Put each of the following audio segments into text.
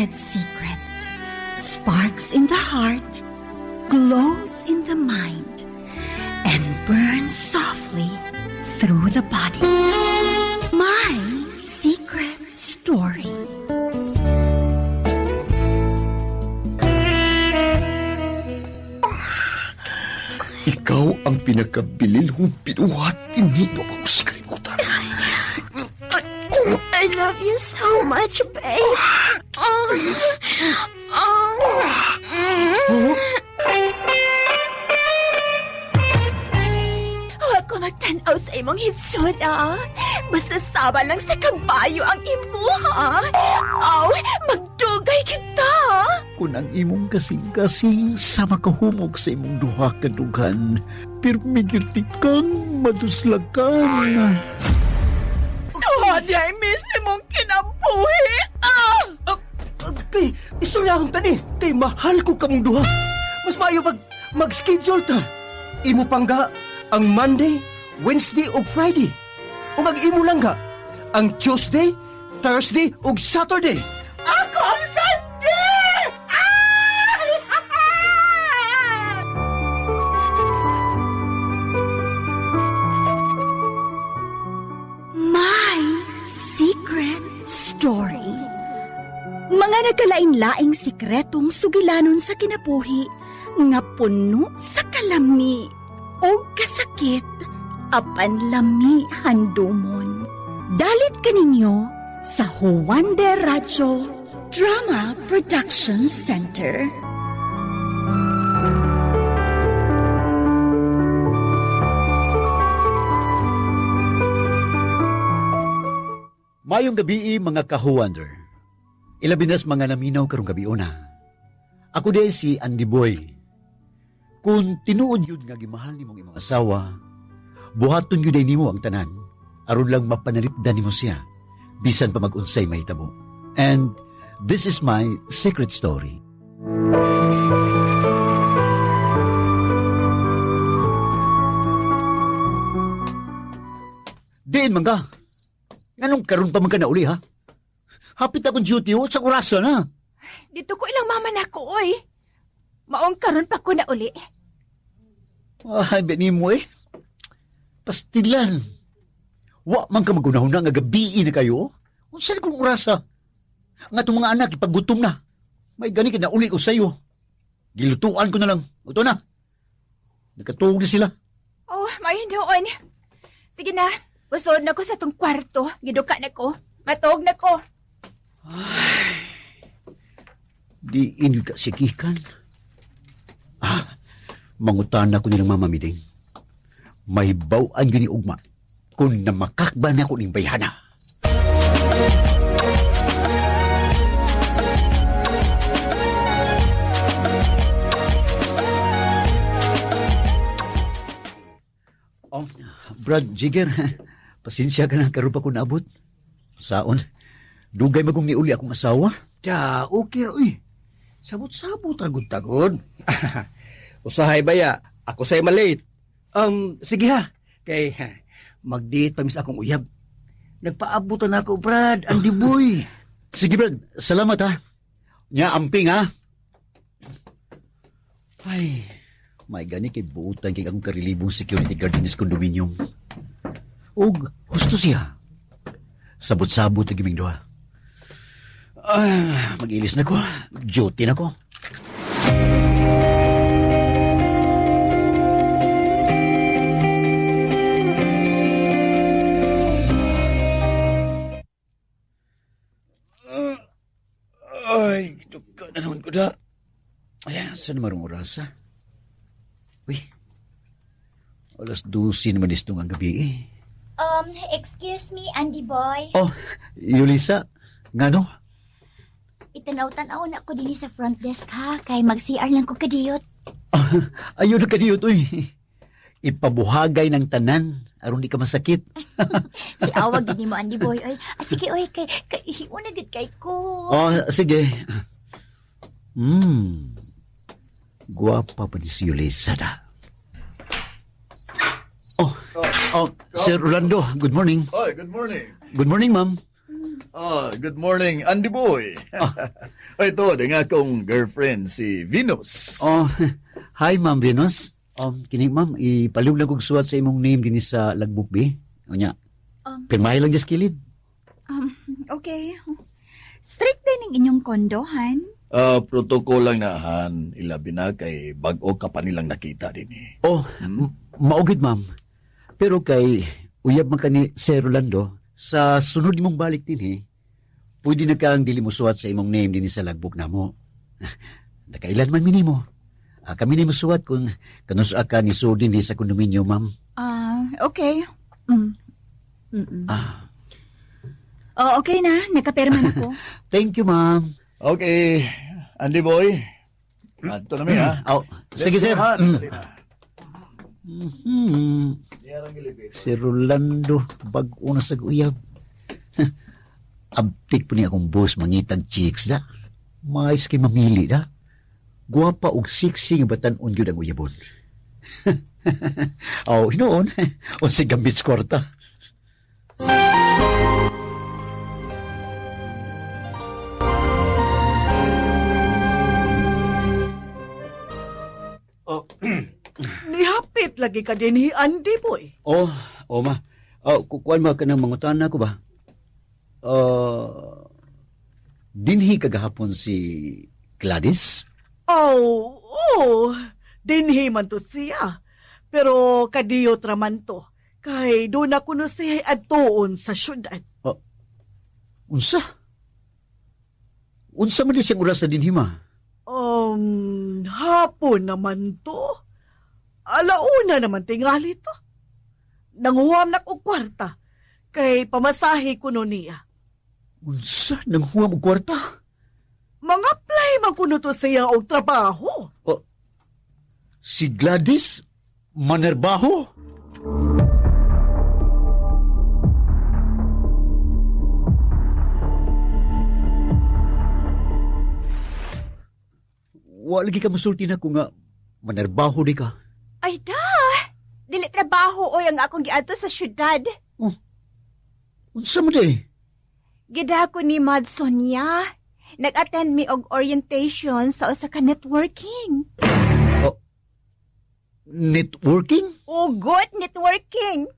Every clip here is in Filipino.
sacred secret sparks in the heart, glows in the mind, and burns softly through the body. My secret story. Ikaw ang pinagkabilil kong pinuhat. Hindi mo ako sa kalimutan. I love you so much, babe. Huwag ko magtanaw sa imong hitsod, ah. Basta saba lang sa kabayo ang imuha. Aw, magdugay kita. Kung ang imong kasing-kasing sa makahumog sa imong duha kadugan, pirmi gyud kang maduslakan. Day, miss imong kinabuhi. Kay, istorya akong tani. Kay, mahal ko kamong duha. Mas maayo mag-schedule ta. Imo pangga ang Monday, Wednesday ug Friday. Ug ang imo lang ga ang Tuesday, Thursday ug Saturday. Ako ang Sunday! My secret story. Mga nagkalain-laing sikretong sugilanon sa kinabuhi nga puno sa kalami o kasakit apan lami handumon. Dalit kaninyo sa Juan de Radyo Drama Production Center. Mayong gabi mga ka-Huwander. Ilabinas mga naminaw karong gabi una. Ako din si Andy Boy. Kung tinuod yun nga gimahal ni mong imong asawa, buhaton yun ay nimo ang tanan, aron lang mapanalipdan nimo siya, bisan pa mag-unsay mahitabo. And this is my secret story. Diin man ka. Anong karon pa man ka na uli, ha? Hapit akong duty, sa orasan, ha? Dito ko ilang mama na ko, oy. Maong karon pa ko na uli. Ay, bini mo Pastilan. Wa man ka magunahon na nga gabi na kayo. Saan kong orasa? Nga itong mga anak, ipaggutom na. May gani na uli ko sa'yo. Gilutuan ko na lang. Ito na. Nakatuog na sila. Oh, may doon. Sige na. Busod na ko sa tong kwarto. Giduka na ko. Matog na ko. Ay, di inyo ka sikikan. Mangutan ako nilang mamamiding. May bawaan yun ni Ugma kung namakakban ako ng bayhana. Oh, Brad Jigger, pasensya ka na karon pa ko naabot. Saon, dugay magong niuli akong asawa. Ja, okay, uy. Sabot-sabot, tagod-tagod. Usahay baya, ako sa'y malate. Sige ha. Kay, mag-date pa mis akong uyab. Nagpaabutan ako, Brad, Andy Boy. Sige, Brad, salamat ha. Nya amping ha. Ay, may gani kay buutan kay akong karilibong security guard in this condominium. Og, gusto siya. Sabot-sabot na giming doha. Mag-ilis na ko. Duty na ko. Ay, duka na naman ko da. Ay, saan marong oras ha? Uy, alas 12 naman istong ang gabi eh. Excuse me, Andy Boy. Oh, Yulisa, nga no? Itanaw-tanaw na ko din sa front desk ha, kay mag-CR lang ko kadiyot. Ayun na kaniyot, uy. Ipabuhagay ng tanan, aron di ka masakit. Si awag din mo, Andy Boy. Ay, sige, oy, kay hiunagid kay ko. Oh, sige. Guwapa pa ni si Yulisa da. Oh, Sir Rolando, good morning. Hi, good morning. Good morning, ma'am. Good morning, Andy Boy. Ito, din nga akong girlfriend, si Venus. Oh, hi Ma'am Venus. Kini ma'am, ipaluglag kong suwat sa imong name din sa logbook bi. O nya. Pirmahay lang just kilid. Okay. Strict din ang inyong kondohan. Protocol lang na, Han. Ilabi na kay bag-o ka pa nilang nakita din eh. Oh, maugid ma'am. Pero kay uyab man kani Sir Rolando, sa sunod mong balik din eh, pwede na kang dili mo suwat sa imong name din sa logbook namo. Nakailan man minimo. Kami na mo suwat kung kanus ka ni Sudin sa kondominyo, ma'am. Okay. Okay na. Nakaperma na ko. Thank you, ma'am. Okay, Andy Boy. Ito na mi, ha? Sige, Let's sir. go, Han. Dali na. Si Rolando, bag-o na sa uyab. Abtik po niya akong boss mangitag chicks da. Mais kay mamili da. Guwapa og siksi nga batan-on yun ang uyabon. Hinoon. O si Gambits Korta. Nihapit lagi ka din, Andy Boy. Ma. Kukuan mo ka ng mga tanan ko ba? Dinhi kagahapon si Gladys? Dinhi man to siya. Pero kadiyot raman to. Kay doon ako no siya adtoon sa syudad. Unsa? Unsa man di siyang oras sa dinhi, ma? Hapon naman to. Alauna naman tingali to. Nanguham na ko kwarta. Kay pamasahe ko no niya. Unsa? Nanghuwam og kwarta? Mga play man kuno to siya og trabaho. Si Gladys Manerbaho? Wa lagi ka musulti na ko nga Manerbaho di ka. Ay da! Dili trabaho o ang akong giadto sa syudad. Unsa man di? Gida ko ni Mad Sonia. Nag-attend mi og orientation sa usa ka networking. Networking? Good networking.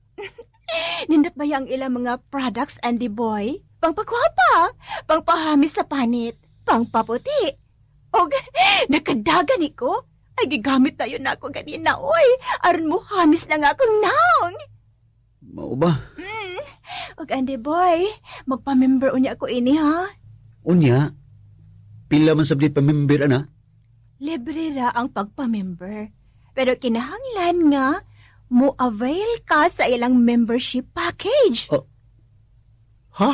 Nindot ba yung ilang mga products, Andy Boy? Pangpagwapa, pangpahamis sa panit, pangpaputi. Og nakadagan ko. Ay, gigamit tayo na ako ganina, oy. Aron mo hamis na nga akong naong. Mao ba? Og Andy Boy, magpa-member unya ako ini, ha? Unya? Pila man sabdi pa member, ana? Libre ra ang pagpa-member. Pero kinahanglan nga, mo-avail ka sa ilang membership package. Ha?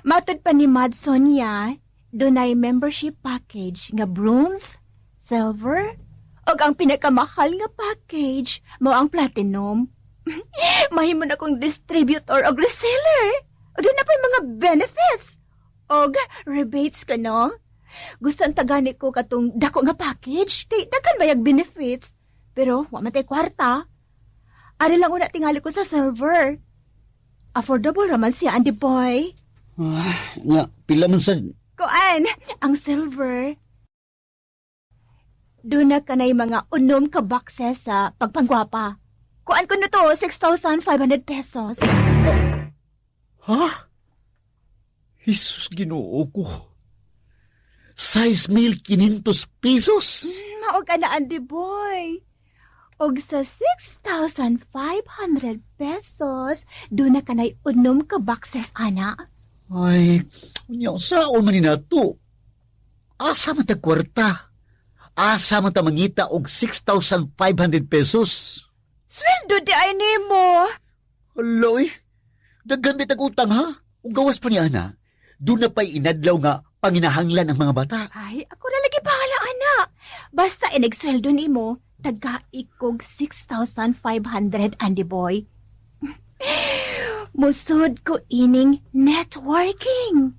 Matod pa ni Mad Sonia, dunay membership package nga bronze, silver, og ang pinakamahal nga package mo ang platinum. Mahimo na kong distributor og reseller. O doon na pa yung mga benefits. Og rebates ka, no? Gusto ang tagani ko katong dako nga package. Kay dakan bayag benefits. Pero wa matay kwarta. Ari lang una tingali ko sa silver. Affordable raman siya, Andy Boy. Nga, pila man sa... Kuan, ang silver. Doon na kanay mga unom ka boxes sa pagpanggwapa. Kuan ko to, 6,500 pesos. Ha? Jesus, Ginoo ko. 6,500 pesos? Maog ka na, Andy Boy. Og sa 6,500 pesos, doon na kanay unom ka boxes, ana. Ay, saan man na to? Asa man ta kwarta? Asa man ta mangita og 6,500 pesos? Sweldo di ay nimo. Aloy, daghan bitag utang ha? Ug gawas pa niya na. Doon na pa'y inadlaw nga panginahanglan ang mga bata. Ay, ako na lagi bahala, ana. Basta inagsweldo nimo, taga-ikog 6,500, Andy Boy. Musod ko ining networking.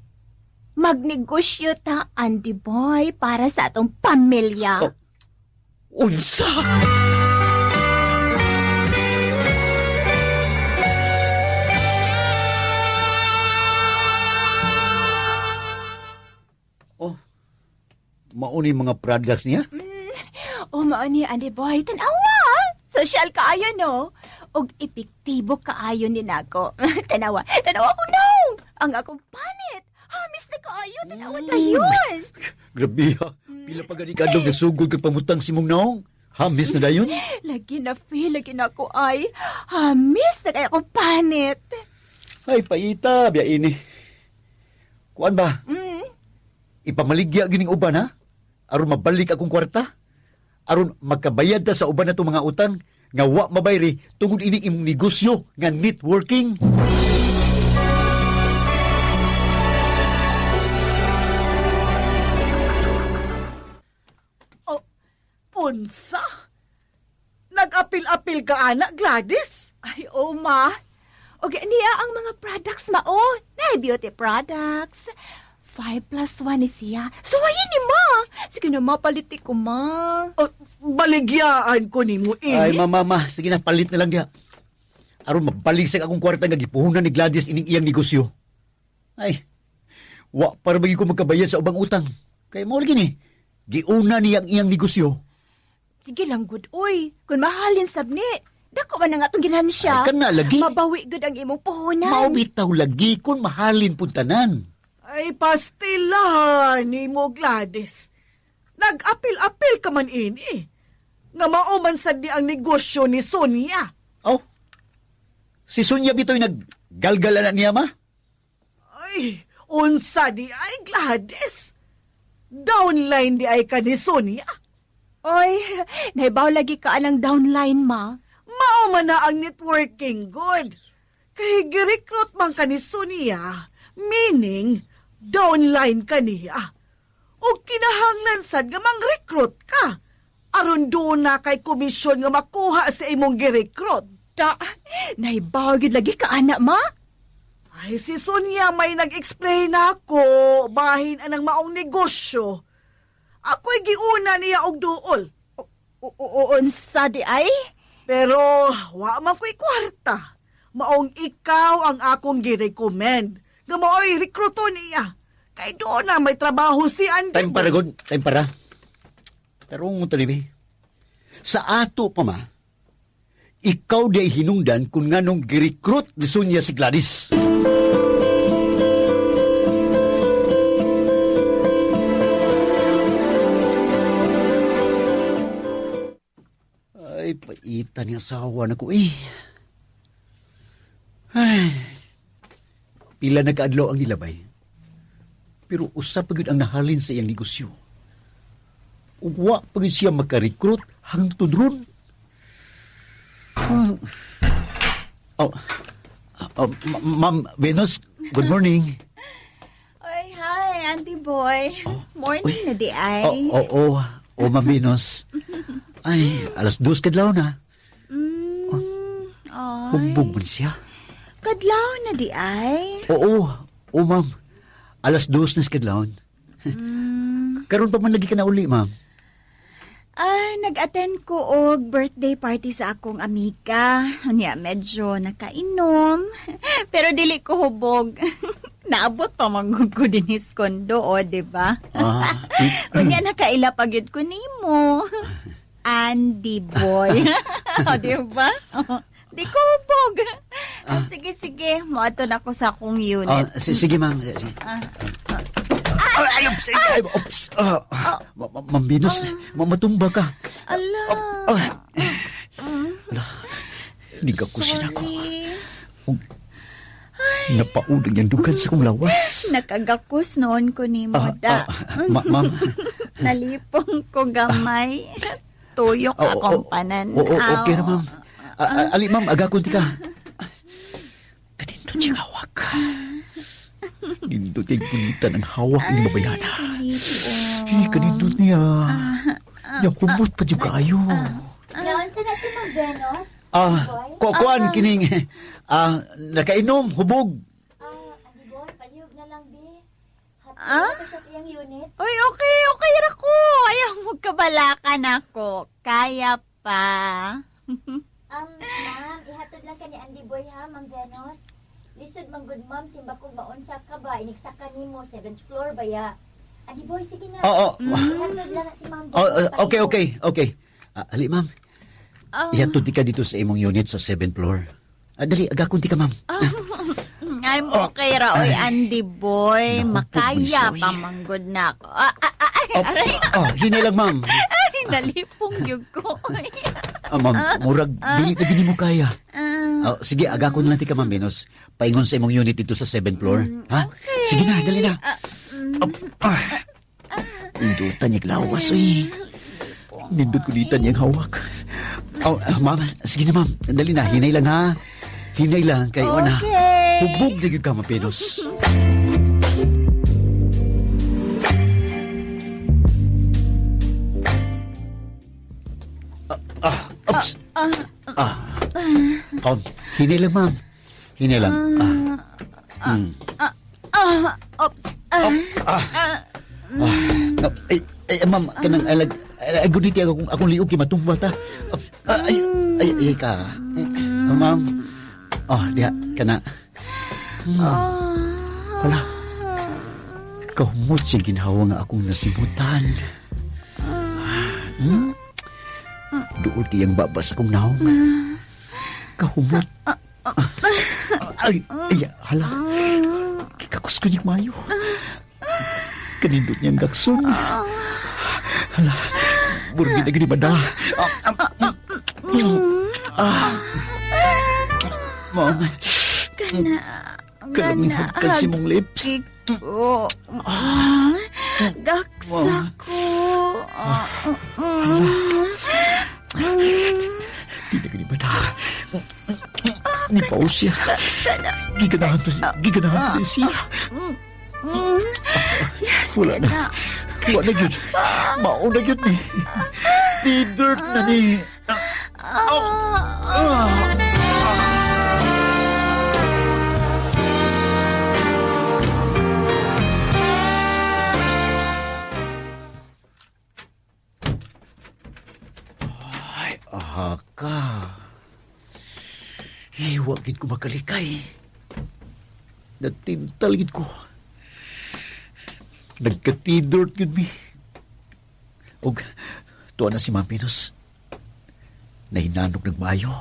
Magnegosyo ta, Andy Boy, para sa atong pamilya. Unsa? mauni mga products niya? O mao ni Andy Boy, tanawa! Social kaayo, no? Og epektibo kaayo ni nako. tanawa ko, no! Ang akong panit! Hamis na kaayo, tanawa tayon! Grabe ha. Pila pa gani ka daw nasugod kag pamutang si mong naong. Hamis na dayon? Lagi na feel, lagi na ako ay. Hamis na kaya akong panit. Ay, paita, biya ini. Kuan ba? Ipamaligya gining uban ha? Aron mabalik akong kwarta? Aron magkabayad ta sa uban na mga utang nga wa mabayri tungod ining imong negosyo nga networking. Unsa? Nag-apil-apil ka, anak, Gladys? Ay, ma. Og niya ang mga products mao. Na beauty products. 5+1 ni siya. Suwayin ni ma. Sige na mapaliti ko, ma. Baligyaan ko ni mo, Ay, mama, sige na, palit na lang diha. Aron mabalik sa akong kwarta nga gipuhunan ni Gladys ining iyang negosyo. Ay, wa para bagi ko magkabayad sa ubang utang. Kaya mo lagi ni, giuna niyang iyang negosyo. Sige lang, good, uy. Kung mahalin sabni, dako man na nga itong ginansya. Ay, kana lagi. Mabawi good ang imong puhunan. Maubitaw lagi kung mahalin puntanan. Ay, pastilahan ni mo, Gladys. Nag-apil-apil ka man ini. Nga mauman sa di ang negosyo ni Sonia. Oh, si Sonia bito'y naggalgala na niya, ma? Ay, unsa di ay, Gladys. Downline di ay ka ni Sonia. Oy, naibaw lagi ka anang downline, ma. Mauman na ang networking good. Kay girecruit man ka ni Sonia, meaning downline ka niya. O kinahanglan sad nga mang-recruit ka. Aron doon na kay komisyon nga makuha sa imong girecruit. Naibaw gid lagi ka anak, ma. Ay, si Sonia may nag-explain ako bahin anang maong negosyo. Ako'y giuna niya og duol. Unsa di ay? Pero wa man ko'y kwarta. Maong ikaw ang akong girecommend. Nga mao'y rekruto niya. Kay doon na may trabaho si Andy. Time para, God. Time para. Pero mo talibi. Sa ato pa, ma, ikaw di ay hinungdan kung nga nung girecruit ni Sonia si Gladys. Ay, paita ni asawa na ko eh. Ay, pila nagkaadlaw ang nilabay. Pero usap pagod ang nahalin sa iyang negosyo. Uwa pagod siya makarecruit hangtod ron. Ma'am Venus, good morning. Oy, hi, Auntie Boy. Morning na di ay. Oo, Ma'am Venus. Ay, 2:00 kadlaw na. Ay, Humbog man siya. kadlaw na di ay. Oo, ma'am. 2:00 na sa kadlaw. Karon pa man lagi ka na uli, ma'am. Ay, nag-attend ko og birthday party sa akong amiga. Unya, medyo nakainom. Pero dili ko hubog. Naabot pa manggug ko din is kondo, o, diba? Unya, nakailapagid ko nimo. Andy Boy. O, diba? Di ko hubog. Sige. Moato na ko sa akong unit. Sige, ma'am. Sige. Oops. Ma'am Venus, matumba ka. Ala. Hindi ka kusin ako. Napaudang yung dugan sa kong lawas. Nakagakos noon ko ni Moda. Ma'am. Nalipong ko gamay. Tuyok akong pananaw. Okay na, ma'am. Ali, ma'am, agakunti ka. Kanindot siyang hawak. Kanindot yung kulitan ang hawak ni Mabayana. Kanindot niya. Yakumot pa dyan kayo. Noon sa si Mang Venus? Kuan kining. Nakainom, hubog. Andi Boy, palihog na lang, di. Hatid ko siya sa iyang unit. Oy, okay rako. Ayaw mo kabalakan ako. Kaya pa. Ma'am, ihatod lang ka ni Andy Boy ha, Mang Venus. Lisod mang good ma'am, simba kong maunsa ka ba? Inigsaka ni mo, 7th floor ba ya? Adi boy, sige na. Oo. Hatod lang na si Ma'am. Okay. Ali, ma'am. Ihatod di ka dito sa imong unit sa 7th floor. Dali, agakon di ka, ma'am. I'm okay ra, oy, Andy boy. Naku, Makaya Pugboy, pa soy. manggod na ako. Aray, Hinay lang, ma'am. nalipong yun ko. Ma'am, murag, dili na gini mo kaya. Sige, agakon lang ti ka, ma'am Venus. Paingon sa imong unit dito sa 7th floor. Ha? Sige na, dali na. Nindutan niyang lawas, oy. Nindut ko dito niyang hawak. Ma'am, sige na, ma'am. Dali na, hinay lang, ha? Hinay lang, kay na. Hubog na yung ka, ma'am Venus. Oops. Hinay lang, ma'am. Hinay lang. Ma'am, kanang guniti akong liog kay matumba ta. Ay ka. Ma'am. Diha, kana. Wala. Kahumot siya ginhawa nga akong nasimutan. Doon tiyang babas akong naong. Kahumot. Hala. Kikakus ko niyang mayo. Kanindot niyang gakson. Hala. Burgi na ganibada. Ma'am. Kalamihan kasi mong lips. Iko. Gaksa ko. Di na ganibada. Ni paus siya. Giganahan to siya. Wala na. Wala na yun. Mao na yun eh. T-dirt na ni. Ay, ka. Hiwagin ko makalikay. Natintalgid ko. Nagka-T-dirt yun mi. Og, tuwa na si Ma'am Venus. Nahinanok nagmayo.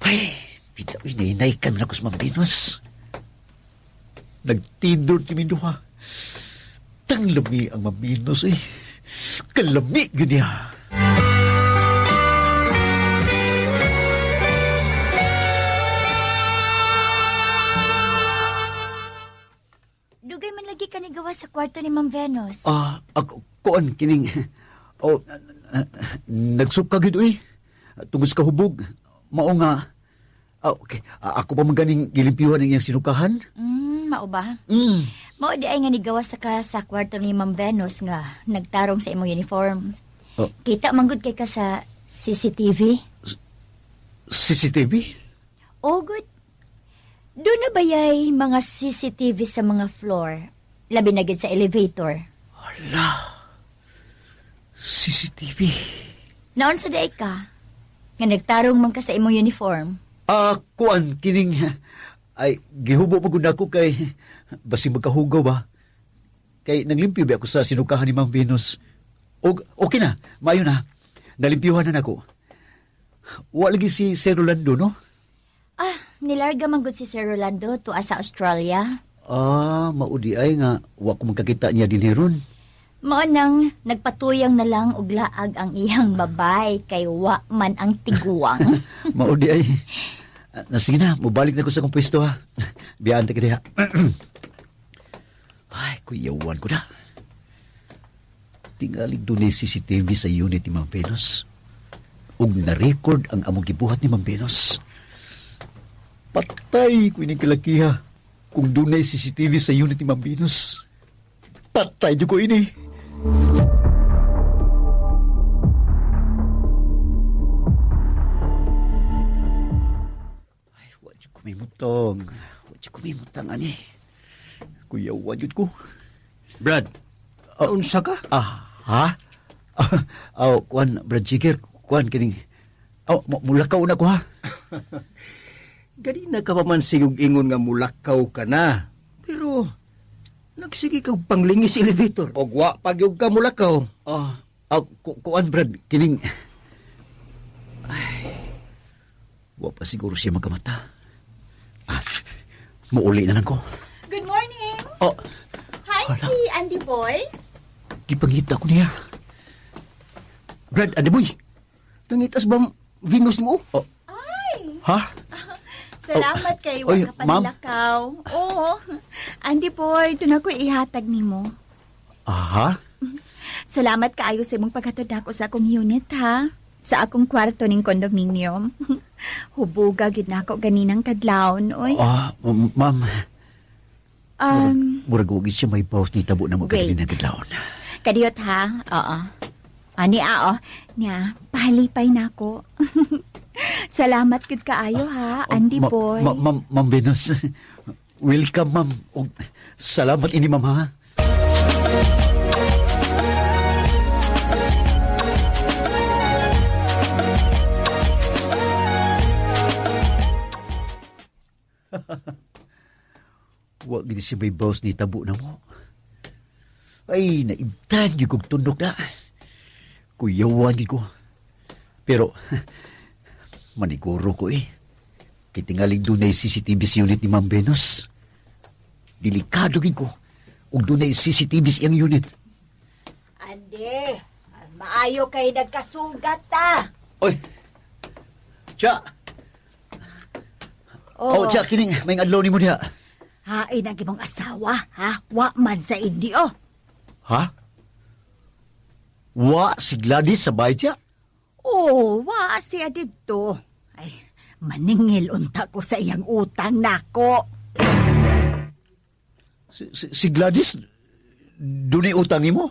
Ay, bitaw inainay kami na ko sa Ma'am Venus. Nag-T-dirt kami duha. Tanglami ang Ma'am Venus eh. Kalami ganyan. Dugay man lagi ka ni gawa sa kwarto ni Ma'am Venus. Ako, kuan, kining, nagsukag yun, tungos ka hubog, mao nga, okay, ako pa maganing gilimpiyuhan ng iyang sinukahan? Mao ba? Mao di ay nga ni gawa sa kwarto ni Ma'am Venus nga nagtarong sa imong uniform. Kita manggod kay ka sa CCTV? CCTV? Oh, good. Doon na bayay mga CCTV sa mga floor? Labi na gid sa elevator. Hala. CCTV. Naon sa day ka? Nga nagtarong man ka sa imong uniform? Kuan, kining, ay, gihubo pagod ako kay, basi magkahugaw ba? Kay, naglimpyo ba ako sa sinukahan ni Ma'am Venus? Okay na, mayo na. Nalimpyuhan na ako. Wala lagi si Sir Rolando, no? Nilarga man gud si Sir Rolando tuwa sa Australia. Maudi ay nga, wa ko magkakita niya din heron. Mao nang nagpatuyang na lang og laag ang iyang babay kay wa man ang tiguang. Maudi ay. Sige na, mubalik na ko sa kong pwesto ha. Biyaan ta kaya. Ay, kuyawan ko na. Tingalig doon ay CCTV sa unit ni Ma'am Venus. Ug na-record ang among gibuhat ni Ma'am Venus. Patay ko ining kalakiha kung doon ay CCTV sa unit ni Ma'am Venus. Patay niyo ko ini. Ay, wad yung kumimutong. Wad yung kumimutang, ani. Kuya, wad yun ko. Brad, unsa ka? Ha? Kuan, Brad Jigger, kuan, kining. Mulakaw na ko, ha? Ganina ka pa man sigog ingon nga mulakaw ka na. Pero, Nagsige kang panglingis elevator. O wa pagyog ka mulakaw. Kuan, Brad, kining... Ay, wa pa siguro siya magkamata. Muuli na lang ko. Good morning. Oh, Hi, Hala. si Andy Boy. gipangita ko niya. Brad, ano boy? Nangitas ba Venus mo? Oh, Ay, ha? salamat kay Oy, wa ka panilakaw. Oo. Andy Boy, doon ako ihatag nimo. Aha? Salamat kaayo sa imong paghatod nako sa akong unit, ha? Sa akong kwarto ning condominium. Hubuga gid nako ganinang kadlawon, oy. Ma'am, Um, murag wagi siya may paus ni tabo na mo Wait. kadili na kadlawon. kadiyot ha? Oo. Ani Nya, pahalipay nako. Salamat gid kaayo ha, Andy Boy. Ma'am Venus, welcome, ma'am. Og salamat ini, ma'am, ha? Wa gid siya may boss ni tabo na mo. Ay, naibtan yung kong tundok na. Kuyawan gid ko. Pero, maniguro ko eh. Kitingaling doon na CCTV sa unit ni Ma'am Venus. Delikado gid ko. Ug doon na CCTV siyang unit. Ande, maayo kay nagkasugat ta. Oy! Cha! Oh, Cha, kining may adlaw ni mo diha. Hain ang imong asawa, ha? Wa man sa indio. Ha? Wa si Gladys sa bahay, Cha? Oh, wa siya dito. Ay, maningil unta ko sa iyang utang nako. Si Gladys, doon ay utang ni mo?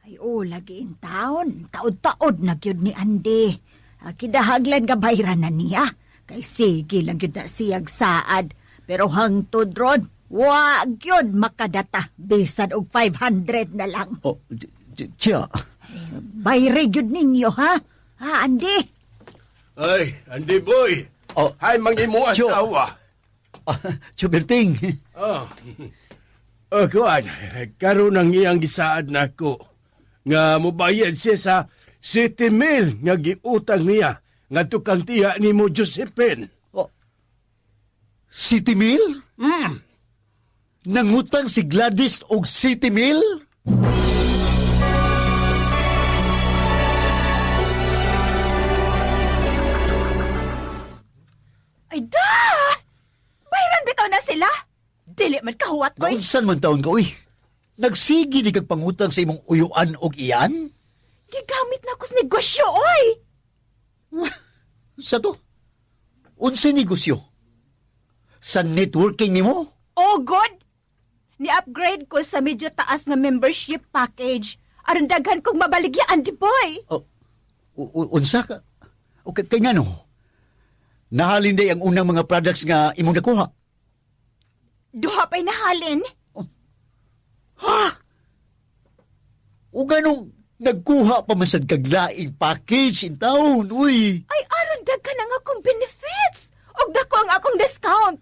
Ay, lagi in taon. Taod-taod na gyud ni Andy. Kidahaglan nga bayran na niya. Kay sige lang gyud na siyag saad. Pero hangtod ron, wa gyud makadata. Bisan og 500 na lang. Oh, Cha. Bayre gyud ninyo, ha? Ha, Andy? Ay, Andy Boy. Oh, Hay, mangimo Cho. asawa. Chuberting. Oh. Kuan, karon ang iyang gisaad nako nga mobayad siya sa 7,000 nga giutang niya ngadto kang tiya nimo Josephine. City Mill? Nangutang si Gladys og City Mill? Ay, da! Bayran bitaw na sila. Dili man kahuwat ko. Naunsan man taon ka, uy? Nagsigi di kag pangutang sa imong uyuan og iyan? Gigamit na ko sa negosyo, oy! Sa to? Unsa negosyo? Sa networking nimo? Oh, good! Ni-upgrade ko sa medyo taas nga membership package. Aron daghan kong mabaligyan, di boy. Unsa ka? O kay nga no? Nahalin day ang unang mga products nga imong nakuha. Duha pa'y nahalin. Ha? O ganong nagkuha pa man sa kaglaing package in town, uy. Ay, aron daghan ang akong benefits. Og dako ang akong discount.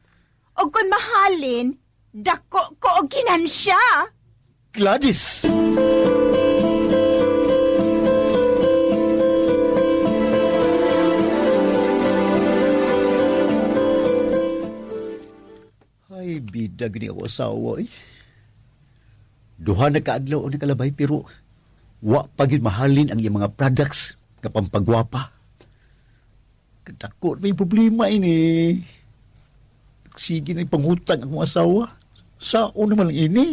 Og kung mahalin, dako ko og ginansya. Gladys. Ay, bida gini ako asawa eh. Duha na kaadlaw o nakalabay pero wa pagid mahalin ang iyang mga products nga pampagwapa. Kadako may problema ini. Sige na pangutang ang mga asawa. Sao naman lang ini?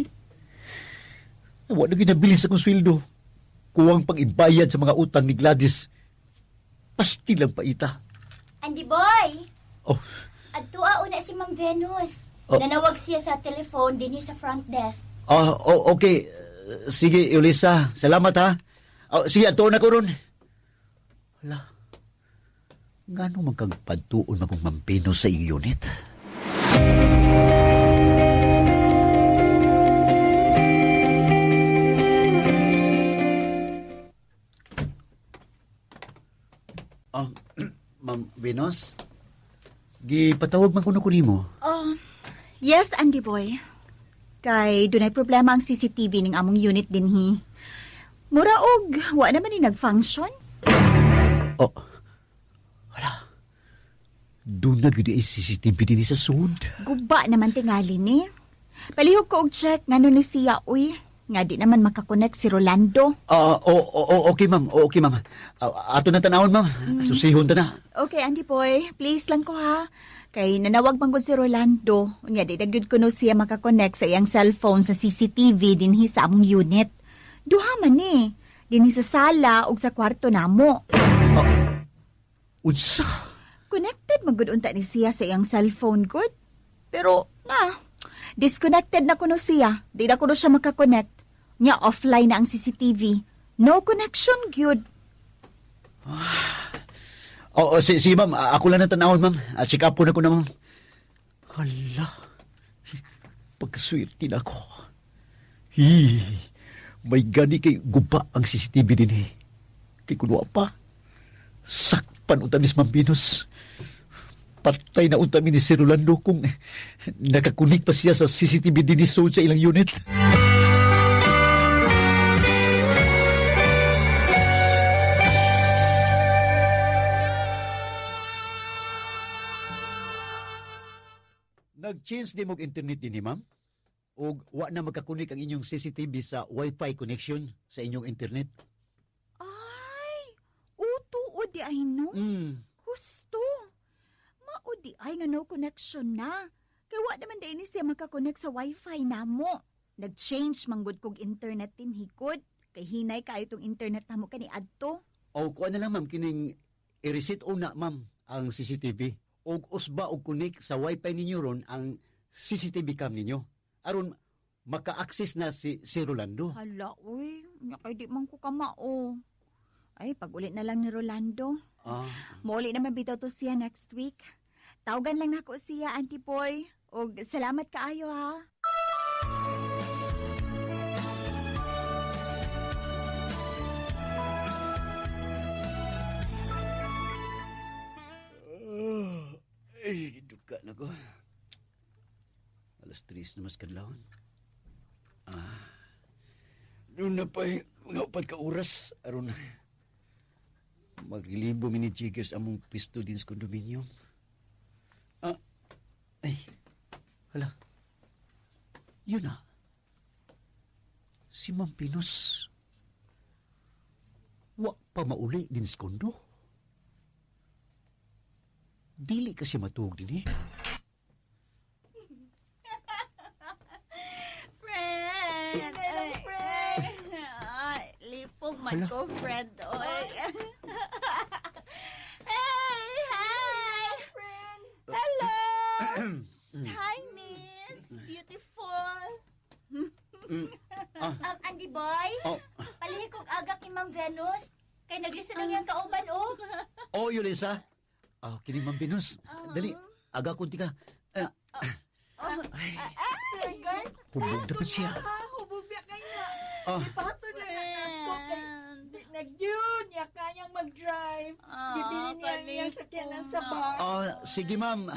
Wa na ginabilis akong sweldo. Kuwang pag-ibayad sa mga utang ni Gladys. Pasti lang paita. Andy Boy! Oh, Adtua una si Ma'am Venus. Oh. Nanawag siya sa telephone din sa front desk. Okay. Sige, Yulisa. Salamat, ha. Sige, ato na ko ron. Wala. Ngano man kang padtuon akong mampino sa iyong unit? Ma'am Venus? Gipatawag man kuno ko nimo. Yes, Andy Boy. kay dunay problema ang CCTV ning among unit dinhi. Mura og wa naman ni nag-function. Oh. Hala. Doon na gudi ay CCTV din sa sud. Guba naman tingali ni. Palihog ko og check ngano ni siya uy. Nga di naman makakonect si Rolando. Okay, ma'am. Okay, ma'am. Ato na tanawon, ma'am. Susihon ta na. Okay, Andy Boy, please lang ko ha. Kay nanawag man ko si Rolando. Unya, di nagyud ko no siya makakonect sa iyang cellphone sa CCTV dinhi sa among unit. Duha man ni. Dinhi sa sala ug sa kwarto namo. Unsa? Connected magud unta ni siya sa iyang cellphone good. Pero disconnected na kuno siya. Di na kuno siya makakonect. Nya offline na ang CCTV. No connection gyud. Sige, ma'am. Ako lang na tanawon, ma'am. Check up po na ko na, ma'am. Hala. Pagkaswerte na ako. May gani kay guba ang CCTV din eh. Kay kunwa pa. Sakpan unta Miss Ma'am Venus. Patay na unta ni si Rolando kung nakakunik pa siya sa CCTV din sa ilang unit. Nag-change din mo internet din ma'am? O wa na magkakunik ang inyong CCTV sa Wi-Fi connection sa inyong internet? Ay, uto o di ay no? Husto. Mao di ay nga no connection na. Kaya wa naman di ini siya makakonect sa Wi-Fi namo. Nag-change manggod kog internet din hikod. Kay hinay kayo itong internet namo kani adto. O kuha na lang ma'am, kining i-reset o na ma'am ang CCTV. O usba o kunik sa Wi-Fi ninyo ron ang CCTV cam ninyo. Aron maka-access na si Rolando. Hala, uy. Kay di man ko kamao. Ay, pag-ulit na lang ni Rolando. Mauli naman bitaw to siya next week. Tawagan lang nako siya, Auntie Boy. O salamat kaayo ha. Ay, duka na ko. Alas 3 na mas kadlawon. Doon na pa mga 4 ka oras. Aron maglilibo mini Jiggers among pisto din sa kondominium. Ay, hala. Yun na. Si Ma'am Pinos. Wa pa mauli din sa kondo. Dili kasi matuog din eh. Friend! Ay, lipog man ko, friend. Oy. Hey! Hi! Friend! Hello! Hi, miss! Beautiful! Andy Boy? Palihig kong agak ni Ma'am Venus. Kay naglisa lang yung kauban, oh. Yulisa. Kini Ma'am Venus. Dali, aga kunti ka. Sir Gert, Hubog dapat siya. hubog niya kayo. Ah. Ipato na ako kay nag-yun, niya kanyang mag-drive. Bibili niya niya sakyanan sa bar. Sige ma'am.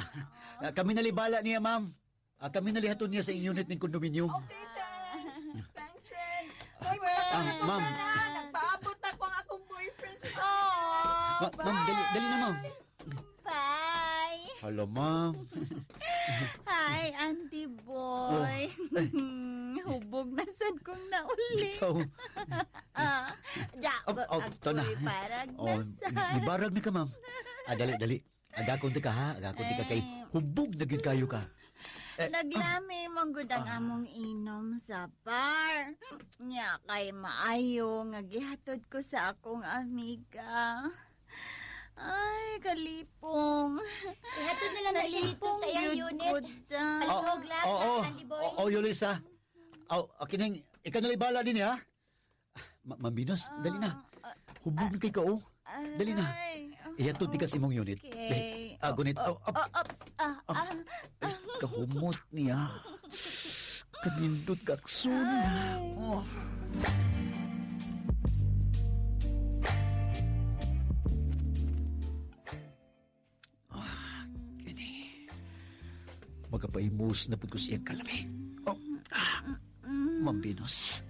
Kami nalibala niya ma'am. Kami nalihaton niya sa unit ng kondominium. Okay, thanks. Thanks, friend. Hoy, friend, ma'am. nagpaabot ako ang akong boyfriend sa Ma'am, dali na ma'am. Bye! Hello ma'am. Hi, Auntie Boy. Hubog na sad kong nauli. Ikaw. Ito na. Parang nasad. Ibarag na ka ma'am. Dali. Aga kunti ka ha. Aga kunti ka kay hubog na gid kayo ka. Naglami manggod ang among inom sa bar. Nya kay maayo nga gihatod ko sa akong amiga. Ay, kalipong. Ihatod na lang na siya dito sa iyang unit. Palihog lang, Andy Boy. Yulisa. Kining, ikaw nalibala din ha. Ma'am Venus, dali na. Hubog na kay ka Dali na. Ihatod di ka sa imong unit. Okay. Gunit. Kahumot niya. Kanindot kaksun. Magkapaimus na po ko siyang kalami. Ma'am Venus.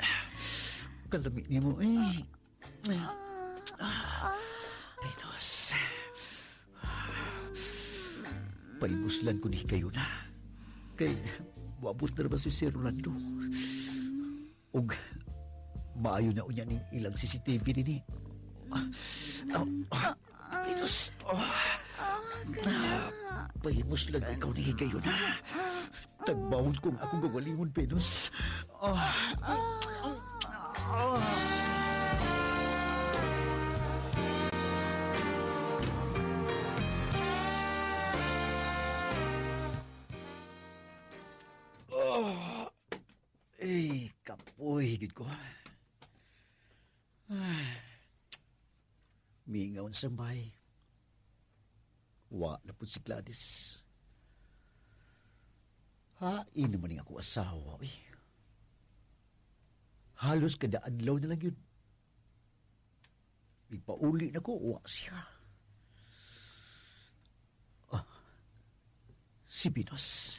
Kalami ni mo eh. Venus. Paibuslan ko ni kayo na. Kay, wabot na naman si Sir Rolando. Og, maayo na unya ning ilang CCTV nini. Venus. Paibuslan ikaw ni kayo na. Tagbawon kong akong gawalingon, Venus. Kapoy, gid ko. Mingaw sa bay. Wa na po si Gladys. Hain naman ako asawa, eh. Halos kada adlaw na lang yun. Ipauli na ko, wa siya. Si Venus.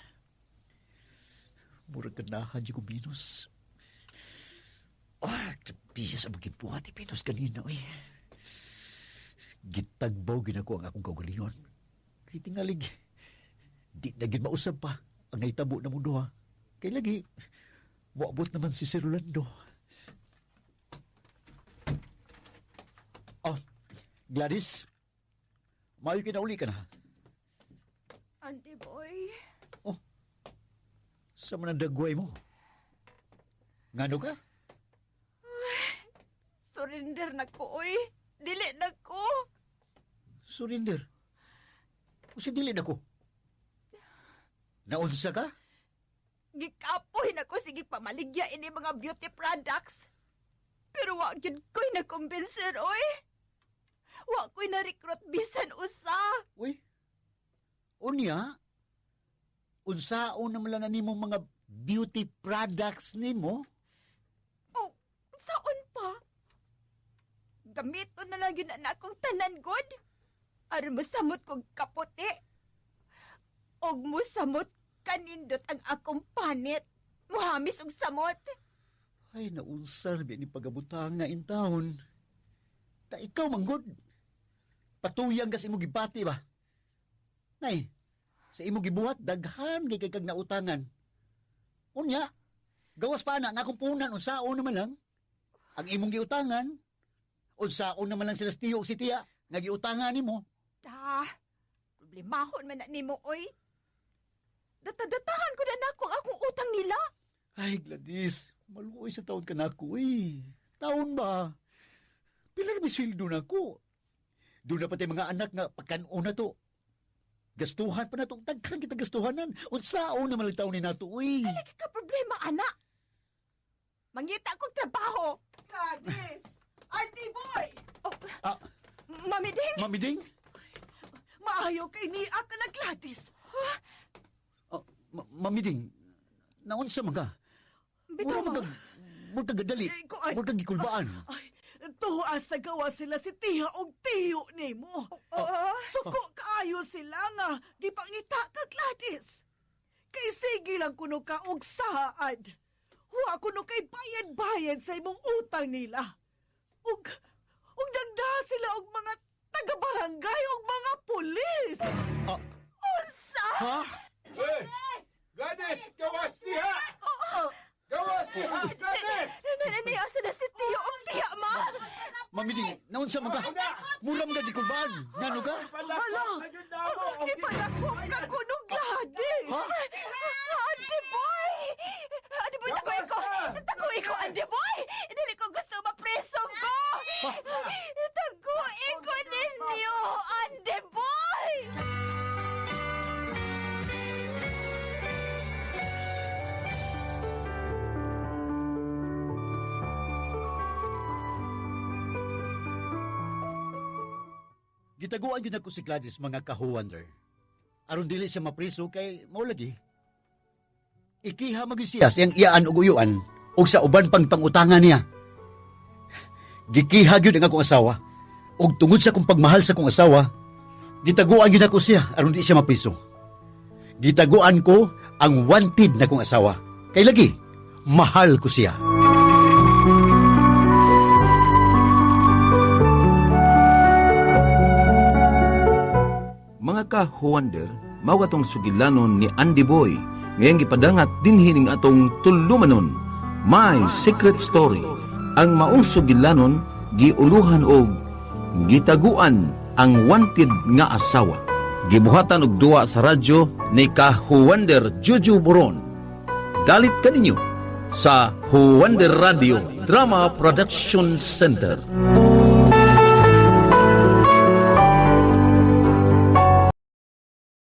Murag ganahan di ko, Venus. Bisa sa magibuhat, Venus, kanina, eh. Gitagbaw ginako ang akong kagalingon. Kaya tingalig, di na gid mausap pa ang naitabo na mundo, ha. Kaya lagi, wabot naman si Sir Rolando. Gladys, mayo kinauli ka na. Auntie Boy. Sa manandagway mo? Ngano ka? Surrender na ko, oy. Dili na ko. Surrender? Kasi dili na ko. Naunsa ka? Gikapoy na ko sige pamaligya ini mga beauty products. Pero wa gyud ko'y nakumbinser, oy. Wa ko'y na-recruit bisan usa. Uy, unya? Unsaon naman lang nimo mga beauty products nimo? Oh, saon pa? Gamito na lang yun na akong tanan, God. Aron masamot kong kaputi. Og musamot kanindot ang akong panit. Muhamis og samot. Ay, naunsa na ni pagabutang nga in taon. Ta ikaw, manggod. Patuyang kasi mo gibati ba? Nay, sa imo gibuhat, daghan kay kag nautangan. Unya, gawas pa na nga akong punan, unsaon naman lang. Ang imong giutangan, unsaon naman lang sila tiyo si tiya, nga giutangan nimo. Problemahon man na nimo, oy. Datadatahan ko na nako akong utang nila. Ay, Gladys, maluoy sa taon ka na ako, eh. Taon ba? Pila may sweldo na ko. Doon na pati mga anak nga pagkanon na to. Gastuhan pa na itong tagkan kita gastuhanan. Unsaon naman lang taon ni nato, uy. Ay, lagi ka problema, anak. Mangita akong trabaho. Gladys! Auntie Boy! Mami Ding? Mami Ding? Maayo kay ni ka na, Gladys. Mami Ding, naunsa man ka? Bitaw. Magkagadali. Magkagikulbaan. Ay, tuwas na gawa sila si Tiha og tiyo ni mo. Suko kaayo sila nga, di pangita ka, Gladys. Kay sige lang kuno ka og saad. Huwa kuno kay bayad-bayad sa imong utang nila. Ug dagda sila og mga taga-barangay og mga pulis. Unsa? Ha? Hey! Gladys! Gawas niya! Gawas niya! Gladys! Nananiasa na si Tiyo og Tiya, ma! Mami Ding, naunsa man ka? Muram ka di kulbaan. Ngano ka? Hala! Di pa nakong ka kuno, Gladys. Ha? Ante Boy! Ante Boy, takoy ko! Takoy ko, Ante Boy! Dili ko gusto mapreso ko! Takoy ko ninyo, Ante Boy! Gitaguan yun ako si Gladys mga kahuwander. Aron dili siya mapriso kay maulagi. Ikiha siya siyang iyaan og uyuan og sa uban pang pangutangan niya. Gikiha yun ang akong asawa. Og tungod sa kong pagmahal sa kong asawa, gitaguan yun ako siya aron di siya mapriso. Gitaguan ko ang wanted na kong asawa. Kay lagi, mahal ko siya. Mga ka-Huwander, mawatong sugilanon ni Andy Boy, ngayong gipadangat dinhining atong tulumanon. My Secret Story, ang maong sugilanon, giuluhan og gitaguan ang wanted nga asawa. Gibuhatan og duwa sa radyo ni ka-Huwander Juju Boron. Dalit kaninyo sa Huwander Radio Drama Production Center.